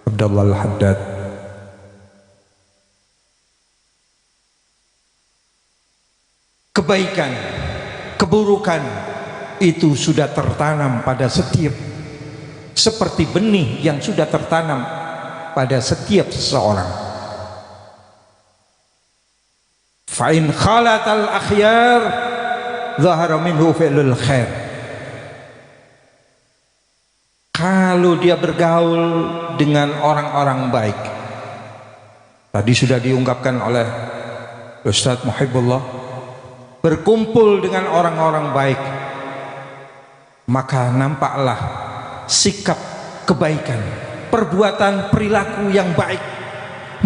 Abdullah Al-Haddad. Kebaikan, keburukan itu sudah tertanam pada setiap, seperti benih yang sudah tertanam pada setiap seseorang. Fa in khalatal akhyar zahara minhu fi'lul khair. Kalau dia bergaul dengan orang-orang baik, tadi sudah diungkapkan oleh Ustaz Muhibbullah, berkumpul dengan orang-orang baik, maka nampaklah sikap kebaikan, perbuatan perilaku yang baik,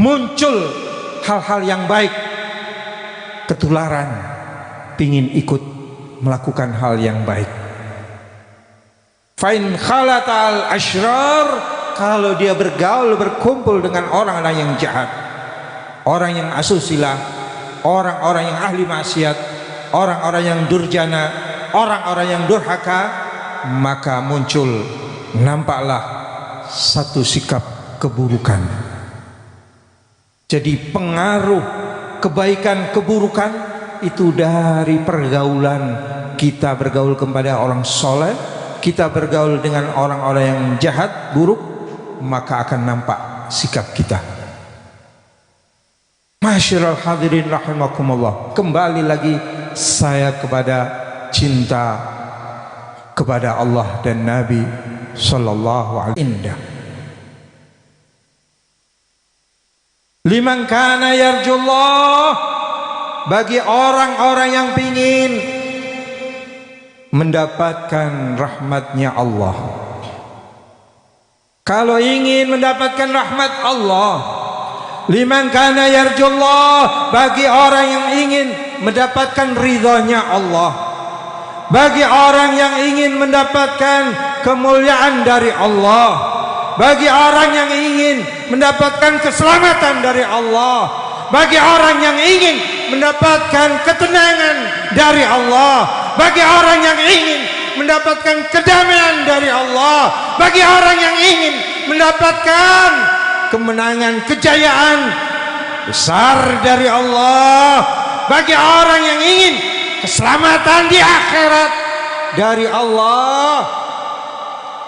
muncul hal-hal yang baik, ketularan pingin ikut melakukan hal yang baik. Fa'in khalatal ashrar, kalau dia bergaul berkumpul dengan orang-orang yang jahat, orang yang asusila, orang-orang yang ahli maksiat, orang-orang yang durjana, orang-orang yang durhaka, maka muncul, nampaklah satu sikap keburukan. Jadi pengaruh kebaikan keburukan itu dari pergaulan kita, bergaul kepada orang soleh, kita bergaul dengan orang-orang yang jahat, buruk, maka akan nampak sikap kita. Masyiral hadirin rahimakumullah, kembali lagi saya kepada cinta kepada Allah dan Nabi sallallahu alaihi wasallam. Liman kana yarjullah, bagi orang-orang yang pingin mendapatkan rahmatnya Allah. Kalau ingin mendapatkan rahmat Allah, liman kana yarjullah, bagi orang yang ingin mendapatkan ridhonya Allah, bagi orang yang ingin mendapatkan kemuliaan dari Allah, bagi orang yang ingin mendapatkan keselamatan dari Allah, bagi orang yang ingin mendapatkan ketenangan dari Allah, bagi orang yang ingin mendapatkan kedamaian dari Allah, bagi orang yang ingin mendapatkan kemenangan, kejayaan besar dari Allah, bagi orang yang ingin keselamatan di akhirat dari Allah,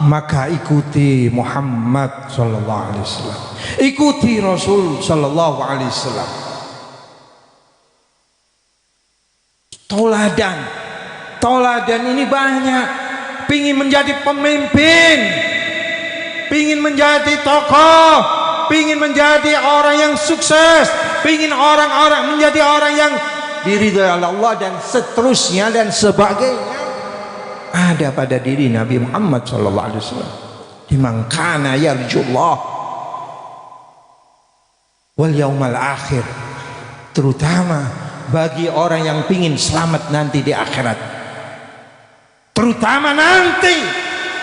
maka ikuti Muhammad sallallahu alaihi wasallam, ikuti Rasul sallallahu alaihi wasallam. Toladan ini banyak. Pingin menjadi pemimpin, pingin menjadi tokoh, pingin menjadi orang yang sukses, pingin orang-orang menjadi orang yang diridhai Allah dan seterusnya dan sebagainya, ada pada diri Nabi Muhammad sallallahu alaihi wasallam. Liman kana yarjullah wal yaumal akhir, terutama bagi orang yang pingin selamat nanti di akhirat, terutama nanti,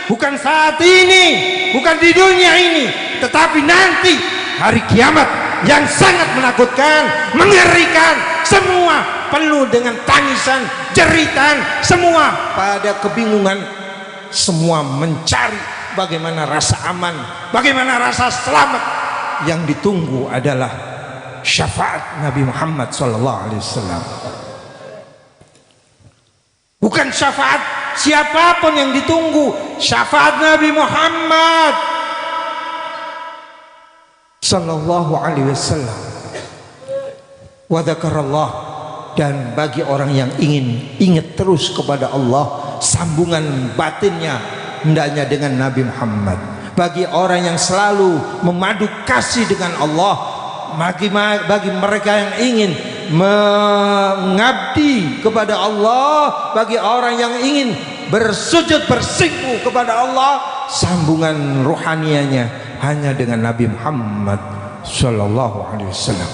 bukan saat ini, bukan di dunia ini, tetapi nanti hari kiamat yang sangat menakutkan, mengerikan, semua penuh dengan tangisan, jeritan, semua pada kebingungan, semua mencari bagaimana rasa aman, bagaimana rasa selamat. Yang ditunggu adalah syafaat Nabi Muhammad SAW. Bukan syafaat siapapun yang ditunggu, syafaat Nabi Muhammad sallallahu alaihi wasallam. Wa dzakarallah, dan bagi orang yang ingin ingat terus kepada Allah, sambungan batinnya hendaknya dengan Nabi Muhammad. Bagi orang yang selalu memadu kasih dengan Allah, bagi mereka yang ingin mengabdi kepada Allah, bagi orang yang ingin bersujud bersimpu kepada Allah, sambungan ruhanianya hanya dengan Nabi Muhammad sallallahu alaihi wasallam.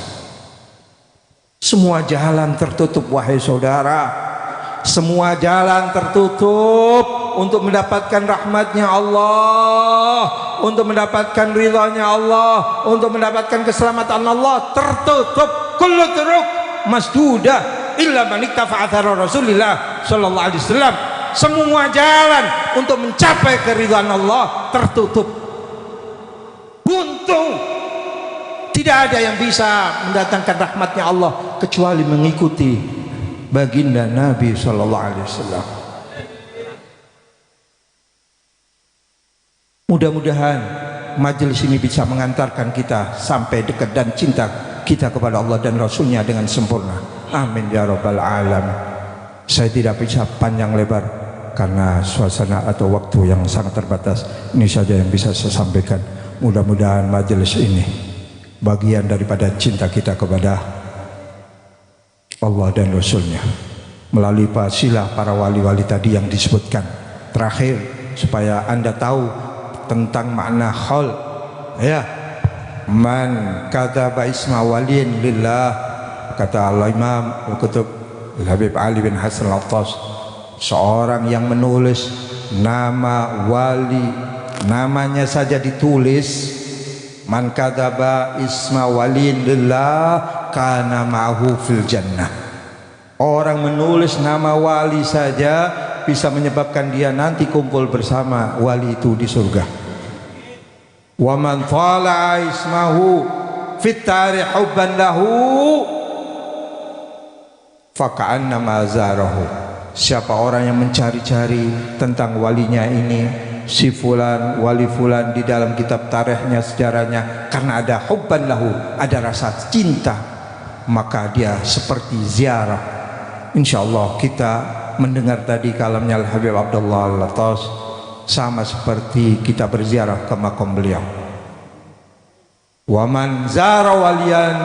Semua jalan tertutup, wahai saudara, semua jalan tertutup untuk mendapatkan rahmatnya Allah, untuk mendapatkan ridhanya Allah, untuk mendapatkan keselamatan Allah, tertutup. Kullu turuq masdudah illa man iktafa athara Rasulillah sallallahu alaihi wasallam. Semua jalan untuk mencapai keridhaan Allah tertutup, buntu. Tidak ada yang bisa mendatangkan rahmatnya Allah kecuali mengikuti baginda Nabi sallallahu alaihi wasallam. Mudah-mudahan majelis ini bisa mengantarkan kita sampai dekat dan cinta kita kepada Allah dan Rasulnya dengan sempurna. Amin ya rabbal alamin. Saya tidak bisa panjang lebar karena suasana atau waktu yang sangat terbatas. Ini saja yang bisa saya sampaikan. Mudah-mudahan majelis ini bagian daripada cinta kita kepada Allah dan Rasulnya melalui wasilah para wali-wali tadi yang disebutkan. Terakhir, supaya Anda tahu tentang makna khol, ya, man kadzaba isma waliyin lillah, kata Al-Imam Al-Qutub Al-Habib Ali bin Hasan Al-Attas, seorang yang menulis nama wali, namanya saja ditulis, man kadzaba isma waliyin lillah kana ma'hu fil jannah. Orang menulis nama wali saja bisa menyebabkan dia nanti kumpul bersama wali itu di surga. Wa man tala ismahu fit tarikh hubban lahu fa ka'annama zarahu. Siapa orang yang mencari-cari tentang walinya ini, si fulan, wali fulan di dalam kitab tarikhnya, sejarahnya, karena ada hubban lahu, ada rasa cinta, maka dia seperti ziarah. Insyaallah kita mendengar tadi kalamnya Al-Habib Abdullah Al-Attas sama seperti kita berziarah ke makam beliau. Wa man zara waliyan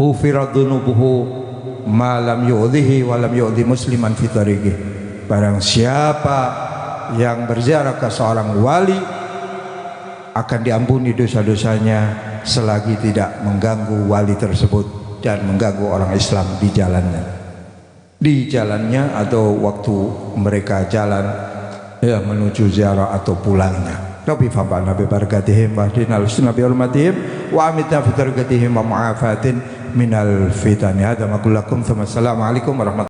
hufirat dunubuhu ma lam yu'dhihi wa lam yu'dhi musliman fi tariqih. Barang siapa yang berziarah ke seorang wali akan diampuni dosa-dosanya selagi tidak mengganggu wali tersebut dan mengganggu orang Islam di jalannya atau waktu mereka jalan ya menuju ziarah atau pulangnya. Rabbi fa'alna bi barakatihim wa hdina al-sunnah bi hurmatihim wa amitna fi tarikatihim wa mu'afatin minal fitani. Hadza ma kullakum. Assalamu alaikum warahmatullahi